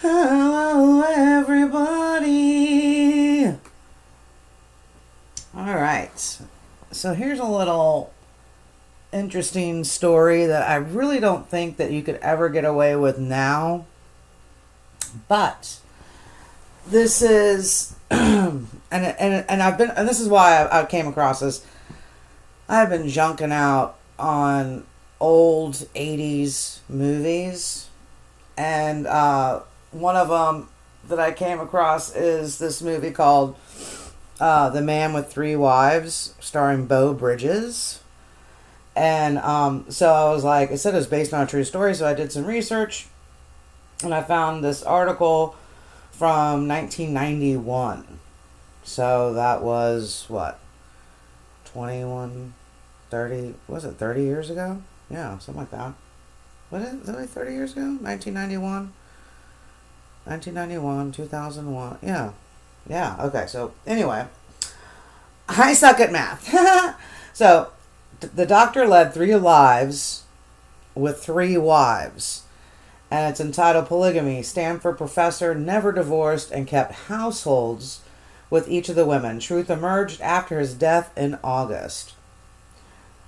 Hello, everybody. All right. So here's a little interesting story that I really don't think that you could ever get away with now. But this is, and this is why I came across this. I've been junking out on old 80s movies, and one of them that I came across is this movie called The Man with Three Wives, starring Beau Bridges. And so I was like, it said it was based on a true story, so I did some research, and I found this article from 1991. So that was, what, 21, 30, was it 30 years ago? Yeah, something like that. What is it, like 30 years ago? 1991? 1991, 2001. Yeah. Yeah, okay. So, anyway. I suck at math. So, the doctor led 3 lives with 3 wives. And it's entitled Polygamy. Stanford professor never divorced and kept households with each of the women. Truth emerged after his death in August.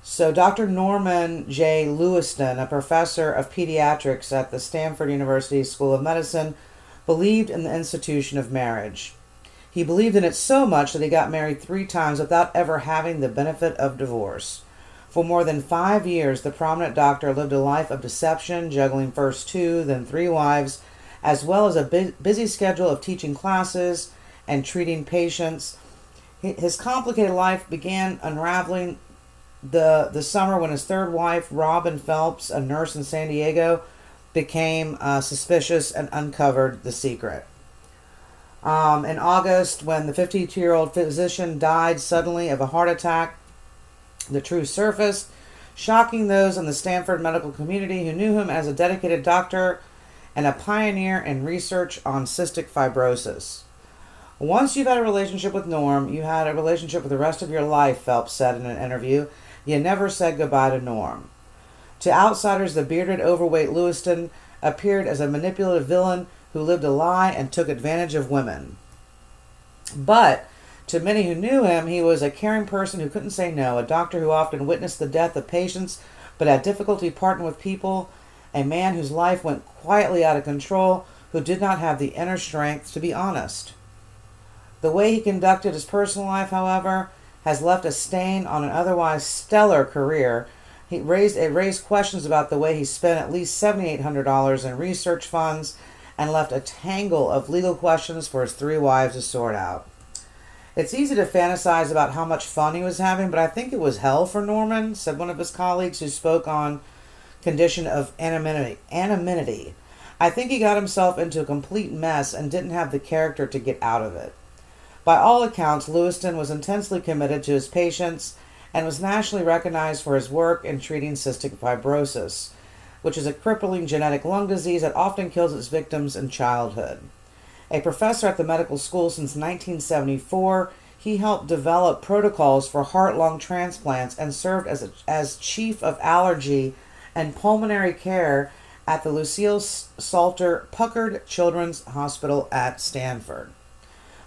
So Dr. Norman J. Lewiston, a professor of pediatrics at the Stanford University School of Medicine, believed in the institution of marriage. He believed in it so much that he got married 3 times without ever having the benefit of divorce. For more than 5 years, the prominent doctor lived a life of deception, juggling first 2, then 3 wives, as well as a busy schedule of teaching classes and treating patients. His complicated life began unraveling the summer when his 3rd wife, Robin Phelps, a nurse in San Diego, became suspicious and uncovered the secret. In August, when the 52-year-old physician died suddenly of a heart attack, the truth surfaced, shocking those in the Stanford medical community who knew him as a dedicated doctor and a pioneer in research on cystic fibrosis. Once you've had a relationship with Norm, you had a relationship with the rest of your life, Phelps said in an interview. You never said goodbye to Norm. To outsiders, the bearded, overweight Lewiston appeared as a manipulative villain who lived a lie and took advantage of women. But to many who knew him, he was a caring person who couldn't say no, a doctor who often witnessed the death of patients but had difficulty parting with people, a man whose life went quietly out of control, who did not have the inner strength to be honest. The way he conducted his personal life, however, has left a stain on an otherwise stellar career. It raised questions about the way he spent at least $7,800 in research funds and left a tangle of legal questions for his 3 wives to sort out. It's easy to fantasize about how much fun he was having, but I think it was hell for Norman, said one of his colleagues who spoke on condition of anonymity. I think he got himself into a complete mess and didn't have the character to get out of it. By all accounts, Lewiston was intensely committed to his patients and was nationally recognized for his work in treating cystic fibrosis, which is a crippling genetic lung disease that often kills its victims in childhood. A professor at the medical school since 1974, he helped develop protocols for heart-lung transplants and served as chief of allergy and pulmonary care at the Lucille Salter Puckard Children's Hospital at Stanford.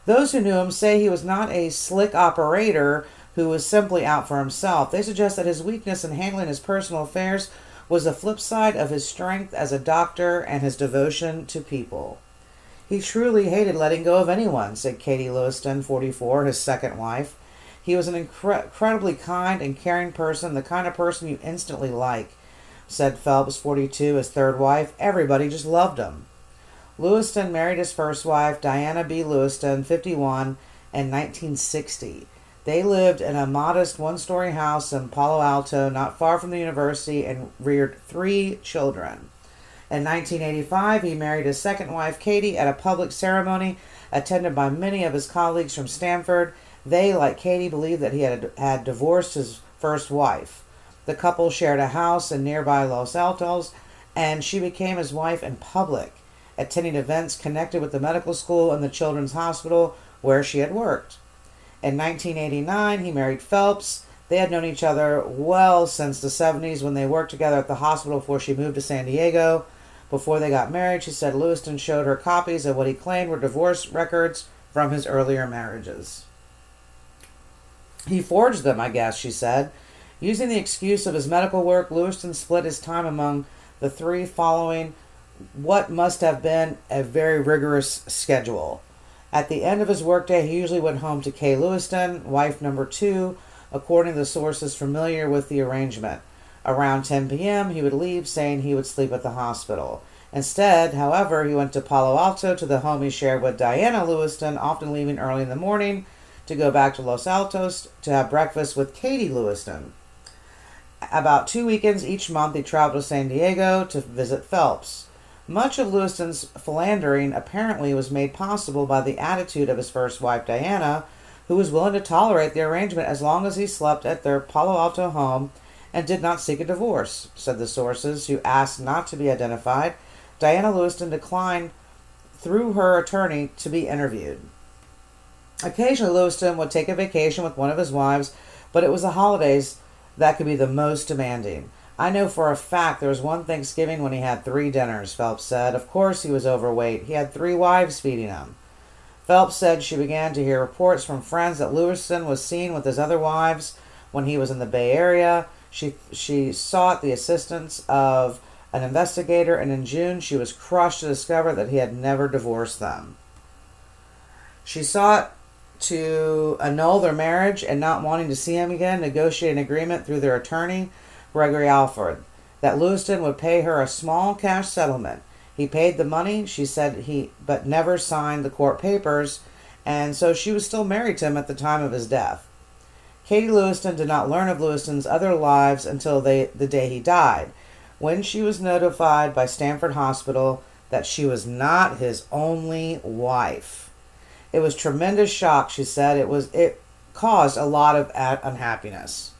Those who knew him say he was not a slick operator who was simply out for himself. They suggest that his weakness in handling his personal affairs was the flip side of his strength as a doctor and his devotion to people. He truly hated letting go of anyone, said Katie Lewiston, 44, his 2nd wife. He was an incredibly kind and caring person, the kind of person you instantly like, said Phelps, 42, his 3rd wife. Everybody just loved him. Lewiston married his 1st wife, Diana B. Lewiston, 51, in 1960. They lived in a modest 1-story house in Palo Alto, not far from the university, and reared 3 children. In 1985, he married his 2nd wife, Katie, at a public ceremony attended by many of his colleagues from Stanford. They, like Katie, believed that he had divorced his 1st wife. The couple shared a house in nearby Los Altos, and she became his wife in public, attending events connected with the medical school and the children's hospital where she had worked. In 1989, he married Phelps. They had known each other well since the 70s when they worked together at the hospital before she moved to San Diego. Before they got married, she said Lewiston showed her copies of what he claimed were divorce records from his earlier marriages. He forged them, I guess, she said. Using the excuse of his medical work, Lewiston split his time among the three following what must have been a very rigorous schedule. At the end of his workday, he usually went home to Kay Lewiston, wife number 2, according to the sources familiar with the arrangement. Around 10 p.m., he would leave, saying he would sleep at the hospital. Instead, however, he went to Palo Alto to the home he shared with Diana Lewiston, often leaving early in the morning to go back to Los Altos to have breakfast with Katie Lewiston. About 2 weekends each month, he traveled to San Diego to visit Phelps. Much of Lewiston's philandering apparently was made possible by the attitude of his first wife, Diana, who was willing to tolerate the arrangement as long as he slept at their Palo Alto home and did not seek a divorce, said the sources, who asked not to be identified. Diana Lewiston declined through her attorney to be interviewed. Occasionally, Lewiston would take a vacation with one of his wives, but it was the holidays that could be the most demanding. I know for a fact there was one Thanksgiving when he had 3 dinners, Phelps said. Of course he was overweight. He had 3 wives feeding him. Phelps said she began to hear reports from friends that Lewiston was seen with his other wives when he was in the Bay Area. She sought the assistance of an investigator, and in June she was crushed to discover that he had never divorced them. She sought to annul their marriage, and not wanting to see him again, negotiate an agreement through their attorney, Gregory Alford, that Lewiston would pay her a small cash settlement. He paid the money, she said, but never signed the court papers, and so she was still married to him at the time of his death. Katie Lewiston did not learn of Lewiston's other lives until the day he died, when she was notified by Stanford Hospital that she was not his only wife. It was tremendous shock, she said. It caused a lot of unhappiness.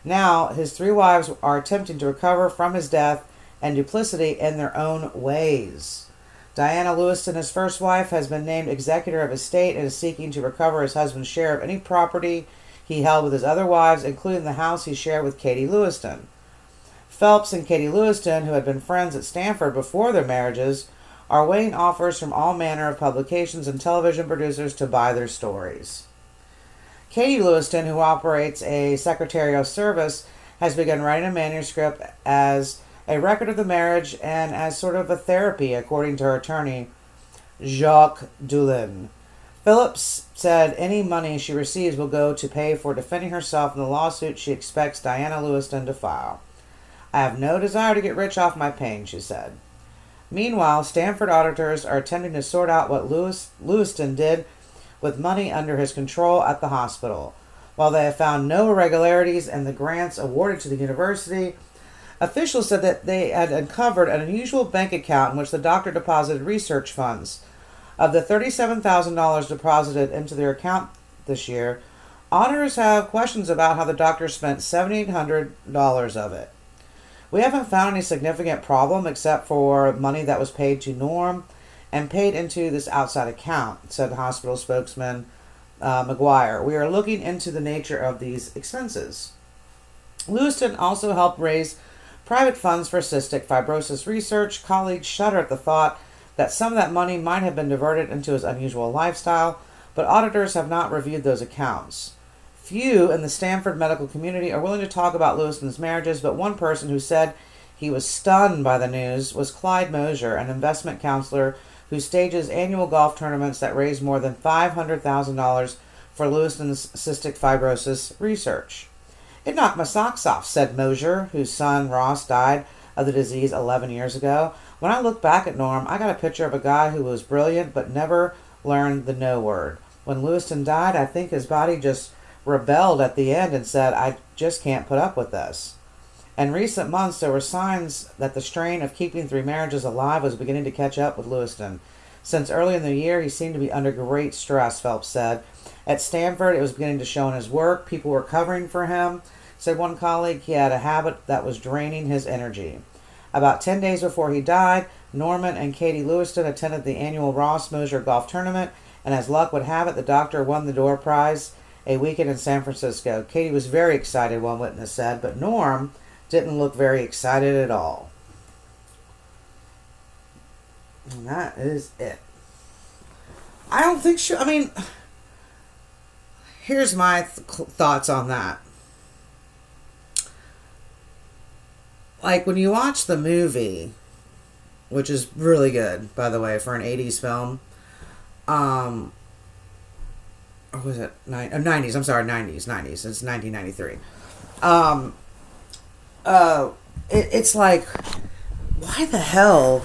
Now, his 3 wives are attempting to recover from his death and duplicity in their own ways. Diana Lewiston, his first wife, has been named executor of his estate and is seeking to recover his husband's share of any property he held with his other wives, including the house he shared with Katie Lewiston. Phelps and Katie Lewiston, who had been friends at Stanford before their marriages, are weighing offers from all manner of publications and television producers to buy their stories. Katie Lewiston, who operates a secretarial service, has begun writing a manuscript as a record of the marriage and as sort of a therapy, according to her attorney, Jacques Dulin. Phillips said any money she receives will go to pay for defending herself in the lawsuit she expects Diana Lewiston to file. I have no desire to get rich off my pain, she said. Meanwhile, Stanford auditors are attempting to sort out what Lewiston did with money under his control at the hospital. While they have found no irregularities in the grants awarded to the university, officials said that they had uncovered an unusual bank account in which the doctor deposited research funds. Of the $37,000 deposited into their account this year, auditors have questions about how the doctor spent $7,800 of it. We haven't found any significant problem except for money that was paid to Norm and paid into this outside account, said hospital spokesman McGuire. We are looking into the nature of these expenses. Lewiston also helped raise private funds for cystic fibrosis research. Colleagues shudder at the thought that some of that money might have been diverted into his unusual lifestyle, but auditors have not reviewed those accounts. Few in the Stanford medical community are willing to talk about Lewiston's marriages, but one person who said he was stunned by the news was Clyde Mosier, an investment counselor who stages annual golf tournaments that raise more than $500,000 for Lewiston's cystic fibrosis research. It knocked my socks off, said Mosier, whose son Ross died of the disease 11 years ago. When I look back at Norm, I got a picture of a guy who was brilliant but never learned the no word. When Lewiston died, I think his body just rebelled at the end and said, I just can't put up with this. In recent months, there were signs that the strain of keeping 3 marriages alive was beginning to catch up with Lewiston. Since early in the year, he seemed to be under great stress, Phelps said. At Stanford, it was beginning to show in his work. People were covering for him, said one colleague. He had a habit that was draining his energy. About 10 days before he died, Norman and Katie Lewiston attended the annual Ross Mosier golf tournament, and as luck would have it, the doctor won the door prize a weekend in San Francisco. Katie was very excited, one witness said, but Norm didn't look very excited at all. And that is it. I don't think she... I mean, here's my thoughts on that. Like, when you watch the movie, which is really good, by the way, for an 80s film. Or was it 90s? I'm sorry, 90s. It's 1993. It's like, why the hell?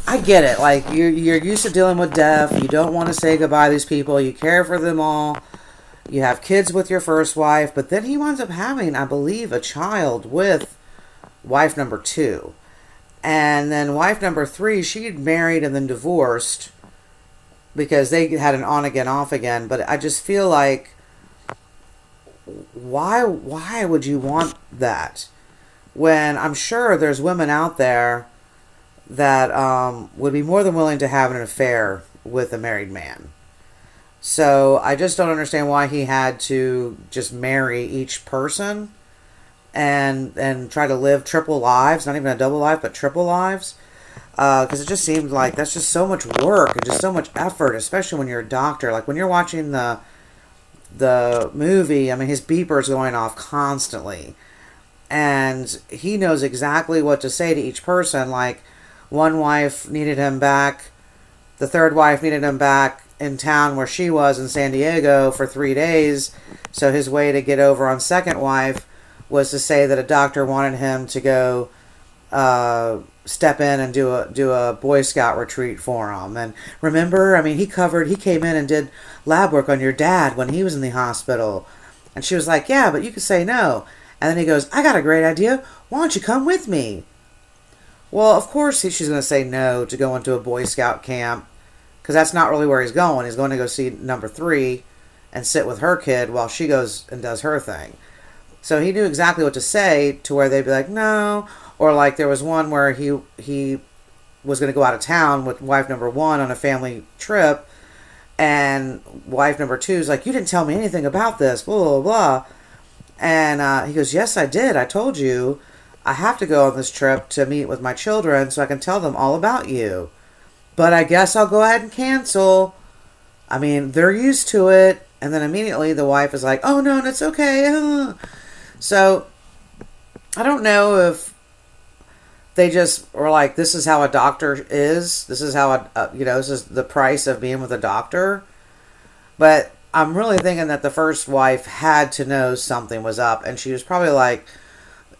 I get it. Like, you're used to dealing with death. You don't want to say goodbye to these people. You care for them all. You have kids with your first wife. But then he winds up having, I believe, a child with wife number 2. And then wife number 3, she had married and then divorced because they had an on again, off again. But I just feel like, why would you want that? When I'm sure there's women out there that would be more than willing to have an affair with a married man. So I just don't understand why he had to just marry each person and try to live triple lives, not even a double life, but triple lives. Because it just seemed like that's just so much work and just so much effort, especially when you're a doctor. Like when you're watching the movie, I mean, his beeper's going off constantly. And he knows exactly what to say to each person. Like, one wife needed him back. The third wife needed him back in town where she was in San Diego for 3 days. So his way to get over on second wife was to say that a doctor wanted him to go step in and do a Boy Scout retreat for him. And remember, I mean, he came in and did lab work on your dad when he was in the hospital. And she was like, yeah, but you could say no. And then he goes, I got a great idea. Why don't you come with me? Well, of course she's going to say no to go into a Boy Scout camp, because that's not really where he's going. He's going to go see number 3 and sit with her kid while she goes and does her thing. So he knew exactly what to say to where they'd be like, no. Or like there was one where he was going to go out of town with wife number 1 on a family trip. And wife number 2 is like, you didn't tell me anything about this, blah, blah, blah. And he goes, yes, I did. I told you I have to go on this trip to meet with my children so I can tell them all about you. But I guess I'll go ahead and cancel. I mean, they're used to it. And then immediately the wife is like, oh, no, it's okay. So I don't know if they just were like, this is how a doctor is. This is how, this is the price of being with a doctor. But I'm really thinking that the first wife had to know something was up. And she was probably like,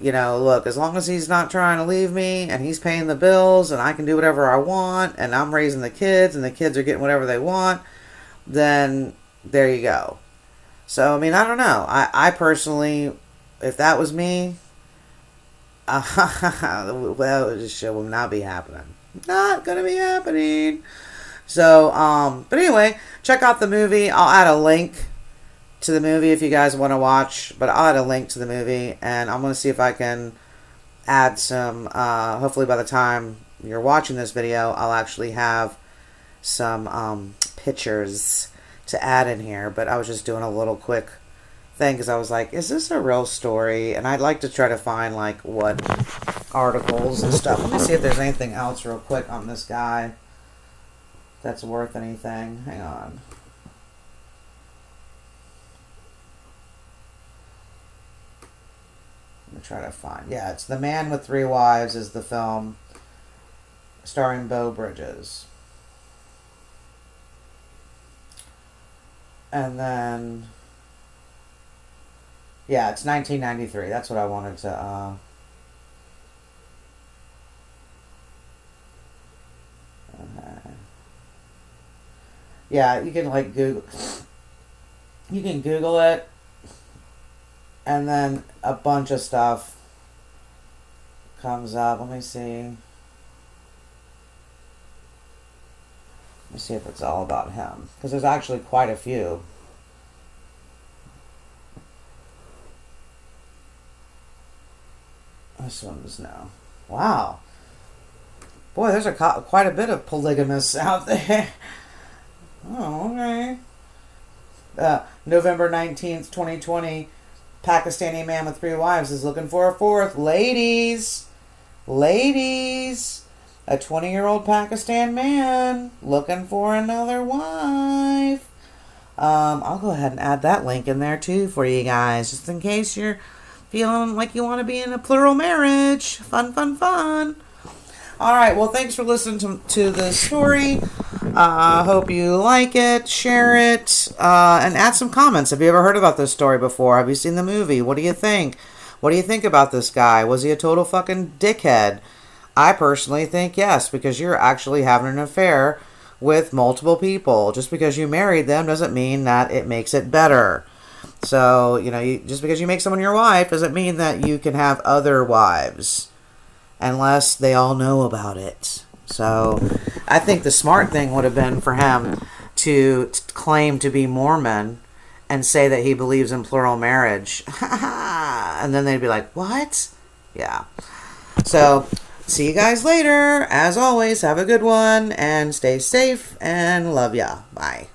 look, as long as he's not trying to leave me and he's paying the bills and I can do whatever I want and I'm raising the kids and the kids are getting whatever they want, then there you go. So, I mean, I don't know. I personally, if that was me, well, this shit will not be happening. Not going to be happening. So, but anyway, check out the movie. I'll add a link to the movie if you guys want to watch, but I'll add a link to the movie, and I'm going to see if I can add some, hopefully by the time you're watching this video, I'll actually have some pictures to add in here, but I was just doing a little quick thing, because I was like, is this a real story? And I'd like to try to find, like, what articles and stuff. Let me see if there's anything else real quick on this guy that's worth anything. Hang on. Let me try to find. Yeah, it's The Man with Three Wives is the film starring Beau Bridges. And then, yeah, it's 1993. That's what I wanted to, okay. Yeah, you can, like, Google it, and then a bunch of stuff comes up. Let me see. Let me see if it's all about him, because there's actually quite a few. This one's no. Wow. Boy, there's quite a bit of polygamists out there. Oh, okay. November 19th, 2020, Pakistani man with 3 wives is looking for a 4th. Ladies. A 20-year-old Pakistan man looking for another wife. I'll go ahead and add that link in there too for you guys, just in case you're feeling like you want to be in a plural marriage. Fun, fun, fun. All right, well, thanks for listening to the story. I hope you like it, share it, and add some comments. Have you ever heard about this story before? Have you seen the movie? What do you think? What do you think about this guy? Was he a total fucking dickhead? I personally think yes, because you're actually having an affair with multiple people. Just because you married them doesn't mean that it makes it better. So, just because you make someone your wife doesn't mean that you can have other wives. Unless they all know about it. So, I think the smart thing would have been for him to claim to be Mormon and say that he believes in plural marriage. And then they'd be like, what? Yeah. So, see you guys later. As always, have a good one and stay safe and love ya. Bye.